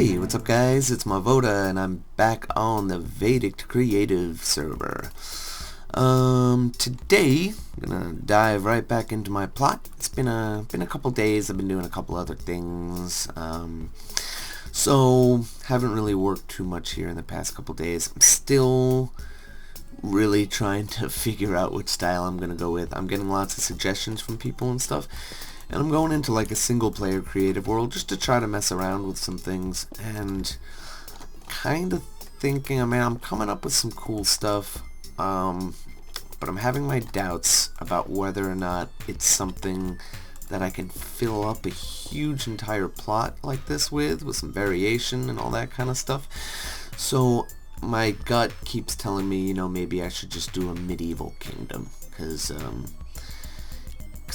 Hey, what's up guys? It's Mevoda and I'm back on the Vadact Creative Server. Today I'm gonna dive right back into my plot. It's been a couple days. I've been doing a couple other things. So haven't really worked too much here in the past couple days. I'm still really trying to figure out which style I'm gonna go with. I'm getting lots of suggestions from people and stuff. And I'm going into like a single player creative world just to try to mess around with some things and kind of thinking, I'm coming up with some cool stuff, but I'm having my doubts about whether or not it's something that I can fill up a huge entire plot like this with some variation and all that kind of stuff. So my gut keeps telling me, maybe I should just do a medieval kingdom, because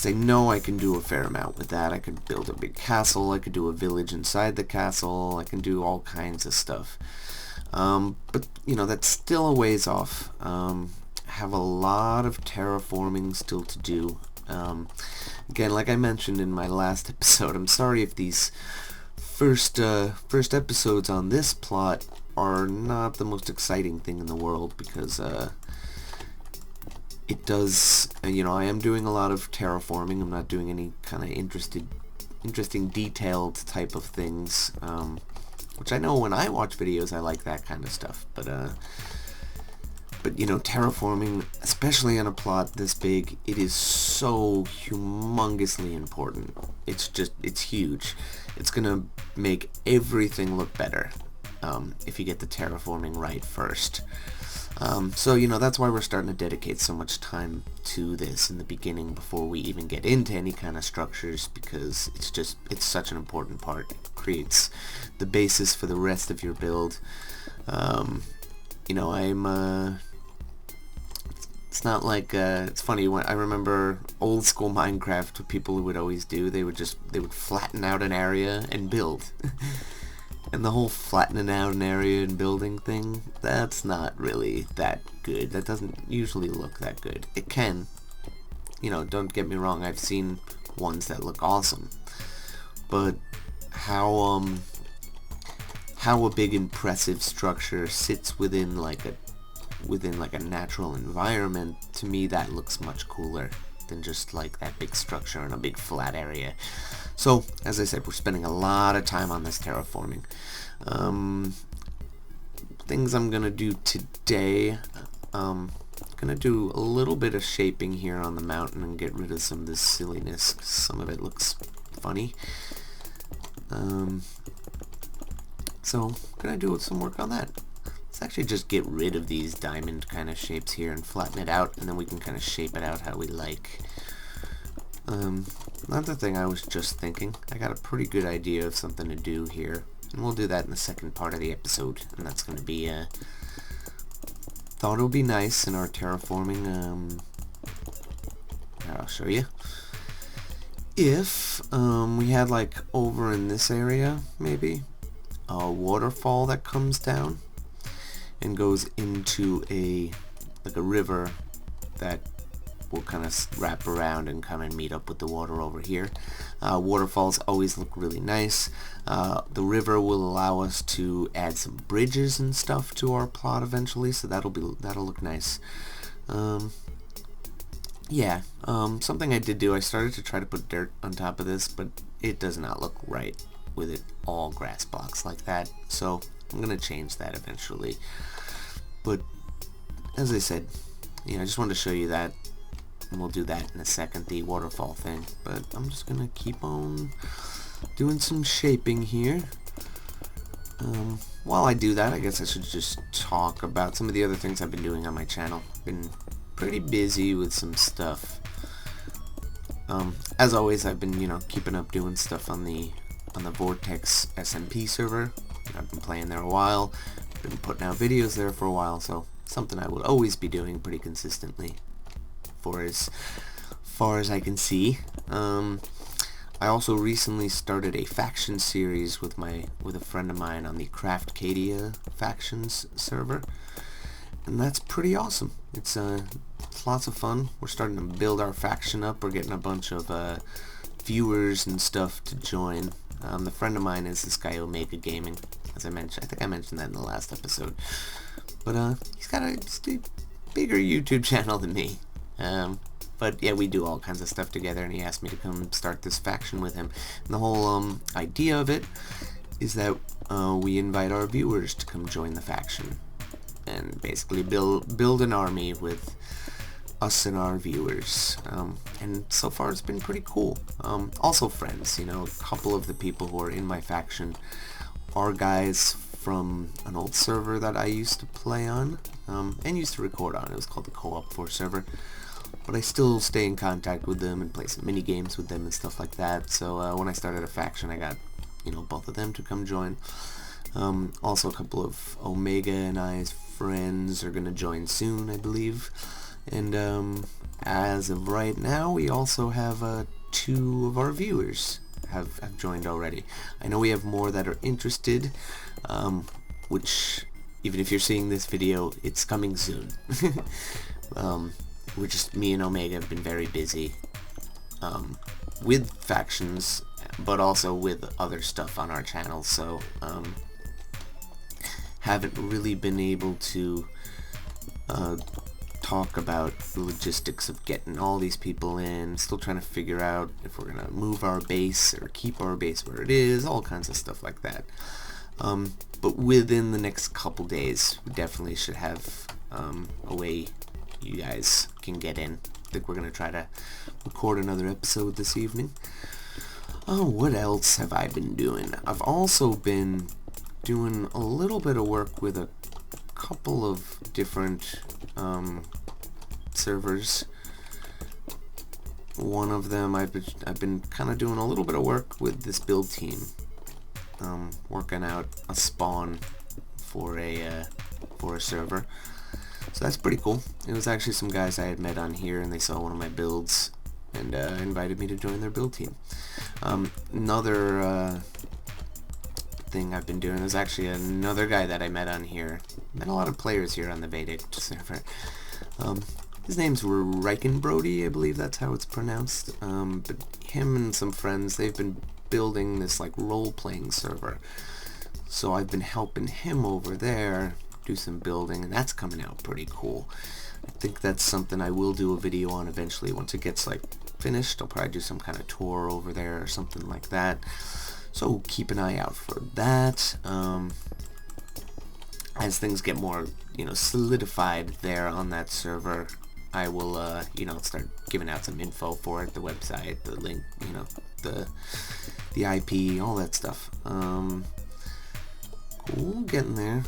I know I can do a fair amount with that. I could build a big castle, I could do a village inside the castle, I can do all kinds of stuff. But, that's still a ways off. Have a lot of terraforming still to do. Again, like I mentioned in my last episode, I'm sorry if these first episodes on this plot are not the most exciting thing in the world, because it does, I am doing a lot of terraforming. I'm not doing any kind of interesting detailed type of things, which I know when I watch videos I like that kind of stuff, but terraforming, especially on a plot this big, it is so humongously important. It's huge. It's gonna make everything look better if you get the terraforming right first. So that's why we're starting to dedicate so much time to this in the beginning before we even get into any kind of structures, because it's such an important part. It creates the basis for the rest of your build. It's not like, it's funny, when I remember old school Minecraft, what people would always do, they would flatten out an area and build. And the whole flattening out an area and building thing, that's not really that good. That doesn't usually look that good. It can. Don't get me wrong, I've seen ones that look awesome. But how a big impressive structure sits within like a natural environment, to me that looks much cooler than just like that big structure in a big flat area. So, as I said, we're spending a lot of time on this terraforming. Things I'm gonna do today, gonna do a little bit of shaping here on the mountain and get rid of some of this silliness, 'cause some of it looks funny. So, gonna do some work on that. Let's actually just get rid of these diamond kind of shapes here and flatten it out, and then we can kind of shape it out how we like. Another thing I was just thinking, I got a pretty good idea of something to do here, and we'll do that in the second part of the episode, and that's going to be, thought it would be nice in our terraforming, I'll show you. If, we had like over in this area, maybe, a waterfall that comes down and goes into a river that will kind of wrap around and come and meet up with the water over here. Waterfalls always look really nice. The river will allow us to add some bridges and stuff to our plot eventually, so that'll look nice. Something I did do, I started to try to put dirt on top of this, but it does not look right with it all grass blocks like that, so I'm gonna change that eventually. But as I said, I just wanted to show you that, and we'll do that in a second, the waterfall thing. But I'm just gonna keep on doing some shaping here. While I do that, I guess I should just talk about some of the other things I've been doing on my channel. Been pretty busy with some stuff. As always, I've been, keeping up doing stuff on the Vortex SMP server. I've been playing there a while. Been putting out videos there for a while, so something I will always be doing pretty consistently for as far as I can see. I also recently started a faction series with a friend of mine on the Craftcadia factions server, and that's pretty awesome. It's lots of fun. We're starting to build our faction up. We're getting a bunch of viewers and stuff to join. The friend of mine is this guy Omega Gaming, as I mentioned. I think I mentioned that in the last episode. But he's got a bigger YouTube channel than me. But yeah, we do all kinds of stuff together, and he asked me to come start this faction with him. And the whole idea of it is that we invite our viewers to come join the faction, and basically build an army with us and our viewers. And so far it's been pretty cool. Also friends, you know, a couple of the people who are in my faction are guys from an old server that I used to play on, and used to record on. It was called the Co-op 4 server. But I still stay in contact with them and play some mini games with them and stuff like that. So when I started a faction, I got, you know, both of them to come join. Also a couple of Omega and I's friends are gonna join soon, I believe. And as of right now, we also have 2 of our viewers have joined already. I know we have more that are interested, which, even if you're seeing this video, it's coming soon. Me and Omega have been very busy with factions, but also with other stuff on our channel, so haven't really been able to talk about the logistics of getting all these people in. Still trying to figure out if we're gonna move our base or keep our base where it is, all kinds of stuff like that. But within the next couple days, we definitely should have a way you guys can get in. I think we're gonna try to record another episode this evening. Oh, what else have I been doing? I've also been doing a little bit of work with a couple of different servers. One of them I've been kind of doing a little bit of work with this build team, working out a spawn for a server. So that's pretty cool. It was actually some guys I had met on here, and they saw one of my builds and invited me to join their build team. Another thing I've been doing is actually another guy that I met on here. Met a lot of players here on the Vadact server. His name's Brody, I believe that's how it's pronounced. But him and some friends, they've been building this like role-playing server. So I've been helping him over there do some building, and that's coming out pretty cool. I think that's something I will do a video on eventually. Once it gets like finished, I'll probably do some kind of tour over there or something like that. So keep an eye out for that. As things get more, you know, solidified there on that server, I will, you know, start giving out some info for it, the website, the link, you know, the IP, all that stuff. Cool, getting there.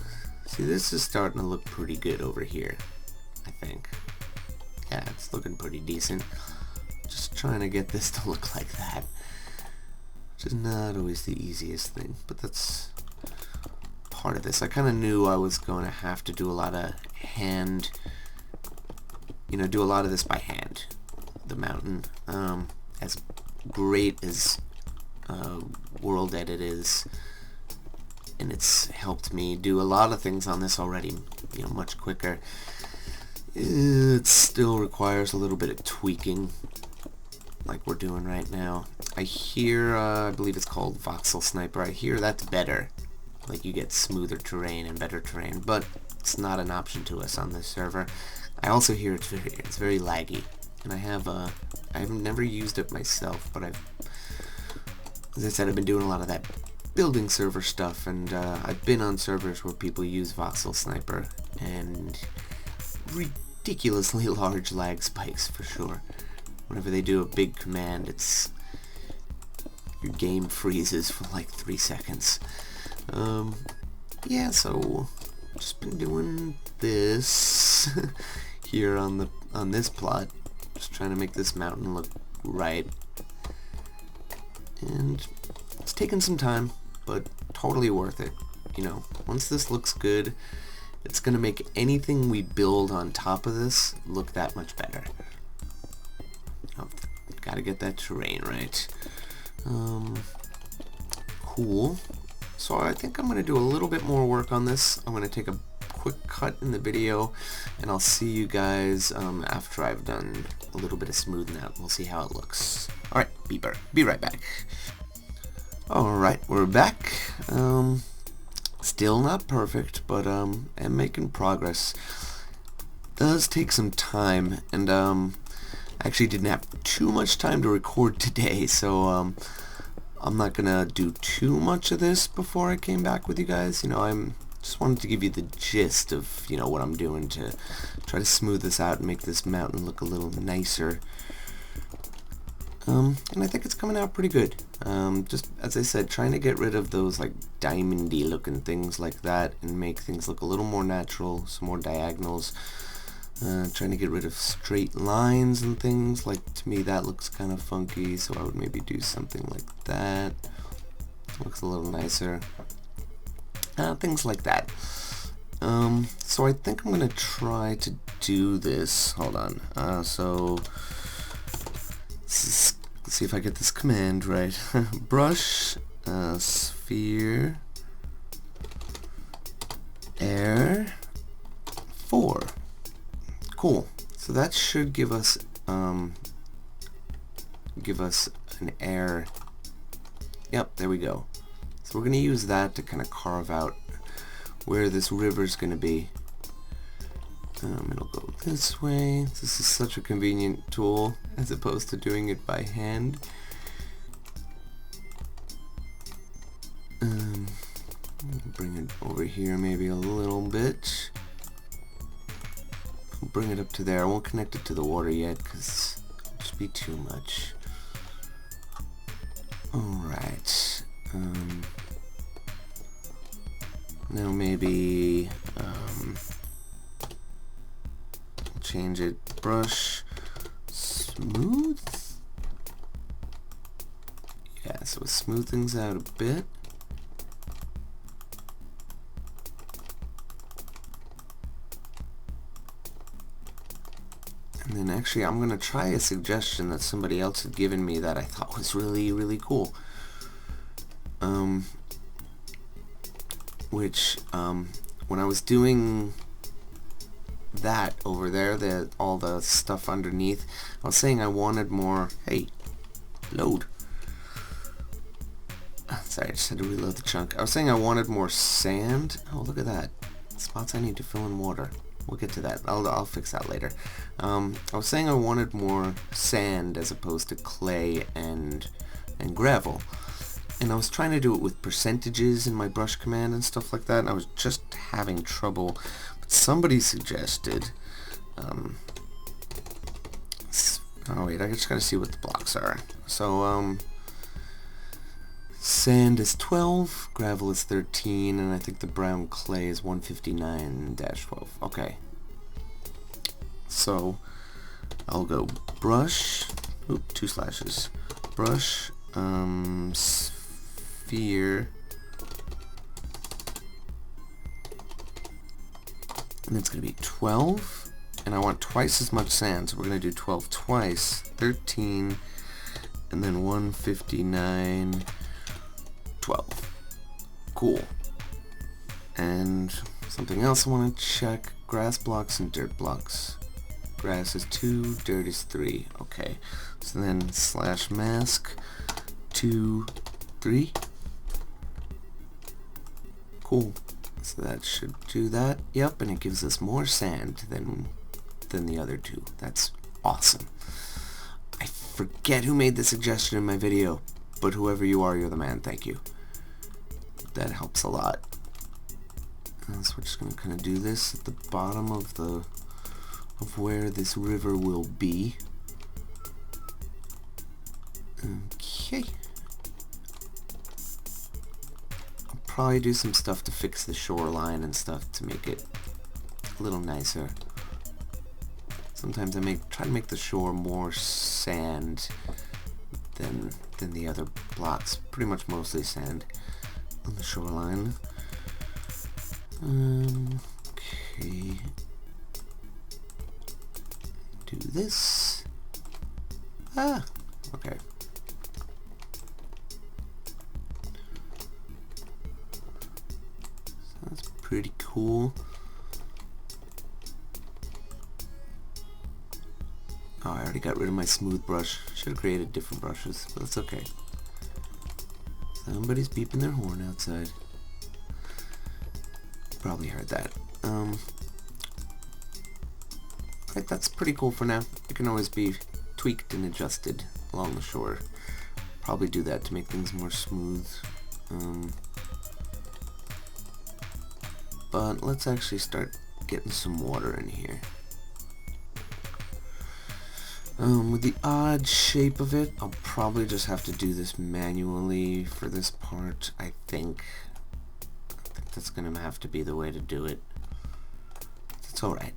See, this is starting to look pretty good over here, I think. Yeah, it's looking pretty decent. Just trying to get this to look like that, which is not always the easiest thing, but that's part of this. I kind of knew I was going to have to do a lot of hand, you know, do a lot of this by hand. The mountain, as great as World Edit is, and it's helped me do a lot of things on this already, you know, much quicker. It still requires a little bit of tweaking, like we're doing right now. I hear, I believe it's called Voxel Sniper, I hear that's better. Like, you get smoother terrain and better terrain, but it's not an option to us on this server. I also hear it's very laggy, and I've never used it myself, but as I said, I've been doing a lot of that building server stuff, and I've been on servers where people use Voxel Sniper, and ridiculously large lag spikes for sure. Whenever they do a big command, your game freezes for like 3 seconds. Yeah, so just been doing this here on this plot, just trying to make this mountain look right, and it's taken some time, but totally worth it. You know, once this looks good, it's gonna make anything we build on top of this look that much better. Oh, gotta get that terrain right. Cool. So I think I'm gonna do a little bit more work on this. I'm gonna take a quick cut in the video, and I'll see you guys after I've done a little bit of smoothing out. We'll see how it looks. Alright, be right back. Alright, we're back. Still not perfect, but am making progress. Does take some time, and actually didn't have too much time to record today, so I'm not gonna do too much of this before I came back with you guys. You know, I'm just wanted to give you the gist of, you know, what I'm doing to try to smooth this out and make this mountain look a little nicer. And I think it's coming out pretty good. Just, as I said, trying to get rid of those, like, diamondy looking things like that and make things look a little more natural, some more diagonals. Trying to get rid of straight lines and things. Like, to me, that looks kind of funky, so I would maybe do something like that. Looks a little nicer. Things like that. So I think I'm going to try to do this. Hold on. So... Let's see if I get this command right. Brush, sphere, air, 4. Cool. So that should give us an air. Yep, there we go. So we're gonna use that to kind of carve out where this river's gonna be. It'll go this way. This is such a convenient tool as opposed to doing it by hand. Bring it over here maybe a little bit. I'll bring it up to there. I won't connect it to the water yet because it'll just be too much. Alright. Now maybe change it, brush, smooth. Yeah, so smooth things out a bit. And then actually I'm going to try a suggestion that somebody else had given me that I thought was really, really cool. When I was doing that over there, all the stuff underneath, I was saying I wanted more. Hey, load. Sorry, I just had to reload the chunk. I was saying I wanted more sand. Oh, look at that. Spots I need to fill in water. We'll get to that. I'll fix that later. I was saying I wanted more sand as opposed to clay and gravel. And I was trying to do it with percentages in my brush command and stuff like that, and I was just having trouble. But somebody suggested, oh wait, I just gotta see what the blocks are. So, sand is 12, gravel is 13, and I think the brown clay is 159-12. Okay. So, I'll go brush, oop, 2 slashes, brush, sphere, and it's going to be 12, and I want twice as much sand, so we're going to do 12 twice, 13, and then 159, 12. Cool. And something else I want to check, grass blocks and dirt blocks. Grass is 2, dirt is 3. Okay, so then slash mask 2, 3. Cool. So that should do that. Yep, and it gives us more sand than the other two. That's awesome. I forget who made the suggestion in my video, but whoever you are, you're the man. Thank you. That helps a lot. So we're just going to kind of do this at the bottom of where this river will be. Okay. I'll probably do some stuff to fix the shoreline and stuff to make it a little nicer. Sometimes I try to make the shore more sand than the other blocks. Pretty much mostly sand on the shoreline. Okay. Do this. Ah, okay. So that's pretty cool. Oh, I already got rid of my smooth brush. Should have created different brushes, but it's okay. Somebody's beeping their horn outside. Probably heard that. Right, that's pretty cool for now. It can always be tweaked and adjusted along the shore. Probably do that to make things more smooth. But let's actually start getting some water in here. With the odd shape of it, I'll probably just have to do this manually for this part, I think. That's gonna have to be the way to do it. It's alright.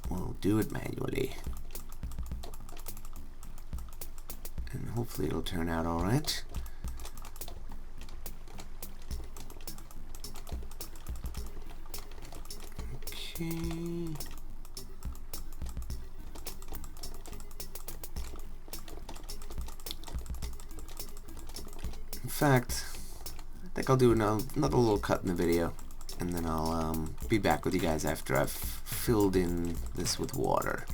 We'll do it manually. And hopefully it'll turn out alright. Okay. In fact, I think I'll do another little cut in the video, and then I'll be back with you guys after I've filled in this with water.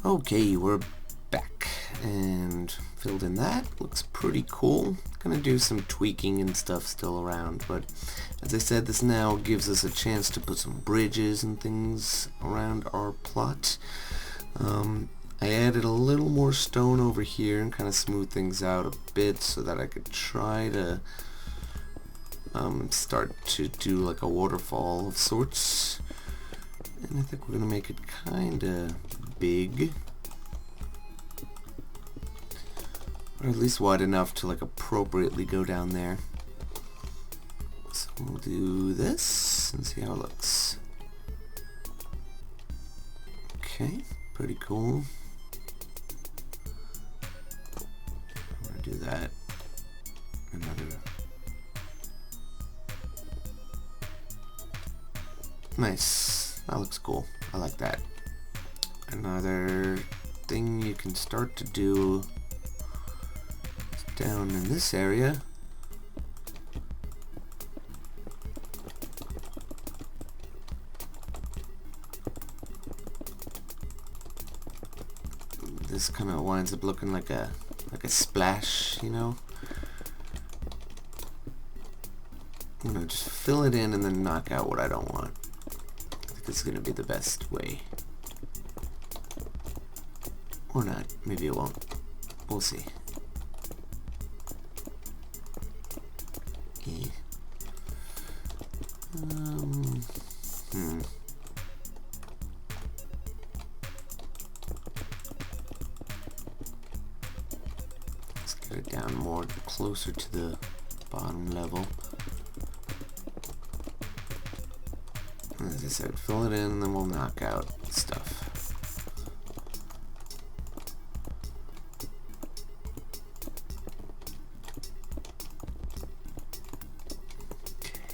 Okay, we're back and filled in that. Looks pretty cool. Gonna do some tweaking and stuff still around, but as I said, this now gives us a chance to put some bridges and things around our plot. I added a little more stone over here and kind of smoothed things out a bit so that I could try to start to do like a waterfall of sorts. And I think we're gonna make it kinda big, or at least wide enough to like appropriately go down there. So we'll do this and see how it looks. Okay, pretty cool. I'm gonna do that. Another. Nice. That looks cool. I like that. Another thing you can start to do is down in this area. This kind of winds up looking like a splash, you know. I'm gonna just fill it in and then knock out what I don't want. I think it's gonna be the best way. Or not. Maybe it won't. We'll see. Yeah. Let's get it down more closer to the bottom level. As I said, fill it in and then we'll knock out stuff.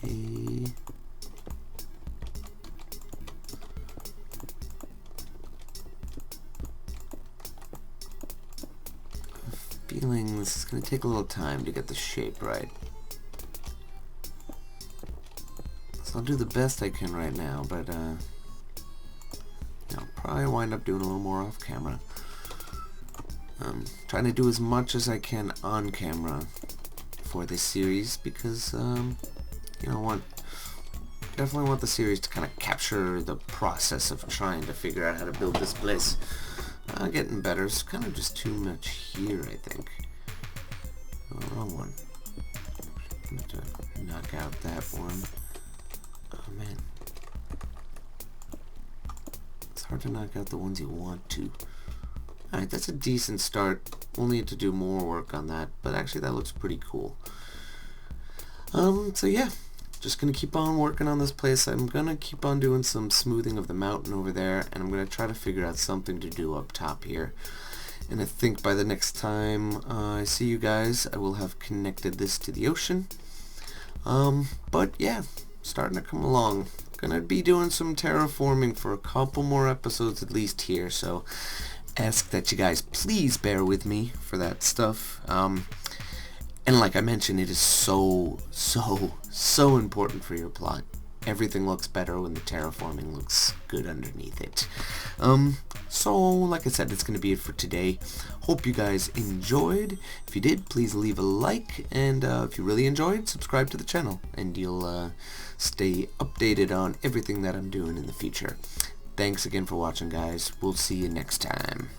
Okay. I'm feeling this is going to take a little time to get the shape right. So I'll do the best I can right now, but I'll probably wind up doing a little more off camera. Trying to do as much as I can on camera for this series because you know, definitely want the series to kind of capture the process of trying to figure out how to build this place. Getting better. It's kind of just too much here, I think. Oh, wrong one. I'm going to knock out that one. Oh man, it's hard to knock out the ones you want to. Alright, that's a decent start. We'll need to do more work on that, but actually that looks pretty cool. So yeah, just gonna keep on working on this place. I'm gonna keep on doing some smoothing of the mountain over there, and I'm gonna try to figure out something to do up top here. And I think by the next time I see you guys, I will have connected this to the ocean. But yeah, starting to come along. Gonna be doing some terraforming for a couple more episodes at least here, so ask that you guys please bear with me for that stuff. And like I mentioned, it is so important for your plot. everything looks better when the terraforming looks good underneath it. So like I said, that's going to be it for today. Hope you guys enjoyed. If you did, please leave a like, and if you really enjoyed, subscribe to the channel, and you'll stay updated on everything that I'm doing in the future. Thanks again for watching, guys. We'll see you next time.